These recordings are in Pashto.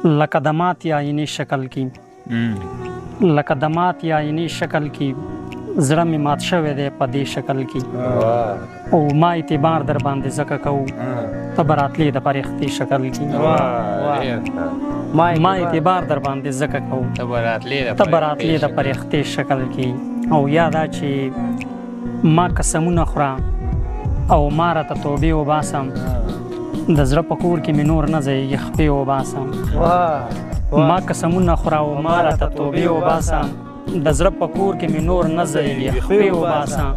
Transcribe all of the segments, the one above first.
لکه د مات یا عیني شکل کې لکه د مات یا عیني شکل کې زړه مې مات شوی دی په دې شکل کې او ما اعتبار در باندې ځکه کوو ته به راتلې د فرښتې شکل کې ما اعتبار در باندې ځکه کوو ته به راتلې د فرښتې شکل کې او یا دا چې ما قسمونه خورم او ما راته توبې وباسم د زړه په کور کې مې نور نه ځایږي خپې وباسم ما قسمونه خورم او ما راته توبې وباسم د زړه په کور کې مې نور نه ځایږي خپې وباسم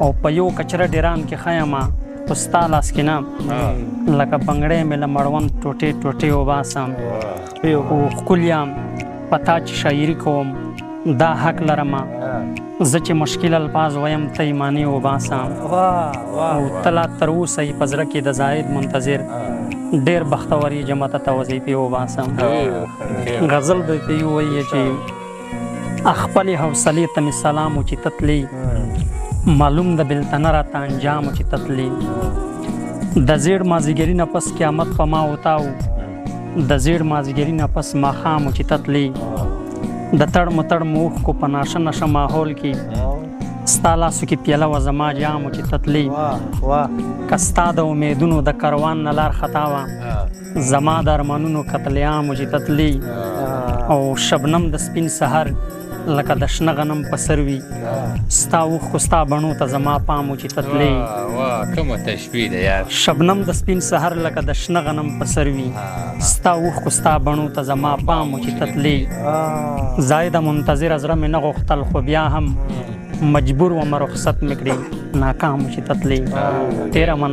او په یو کچره ډیران کې ښیمه خو ستا لاس کې نه لکه بنګړی مې له مړوند ټوټې ټوټې وباسم او ښکل یم په تا چې شاعري کوم دا حق لرمه زه چې مشکل الفاظ ویم ته یې معنی وباسم او ته لا تر اوسه یې په زړه کې د زاهد منتظر ډېر بختور یې جمعه ته وظیفې وباسم غزل به پې ووایي چې خپلې حوصلې ته مې سلام و چې تتلې معلوم د بېلتنه راته انجام و چې تتلې د زیړ مازدیګري نه پس قیامت په ما وتاو د زیړ مازدیګري نه پس ماښام و چې تتلې د تړ متړ مو اوښکو په ناشه نشه ماحول کې ستا لاسو کې پیاله وه زما جام و چې تتلې که ستا د امیدونو د کاروان نه لار خطا وه زما د ارمانونو قتلعام و چې تتلې او شبنم د سپین سحر لکه د شنه غنم په سر وي ستا اوښکو ستا بڼو ته زما پام و چې تتلې کومه تشبیه ده یار شبنم د سپین سحر لکه د شنه غنم په سر وي ستا اوښکو ستا بڼو ته زما پام و چې تتلې زایده منتظره زړه مې نه غوښتل خو بیا هم مجبور ومه رخصت مې کړې ناکام و چې تتلې تیره من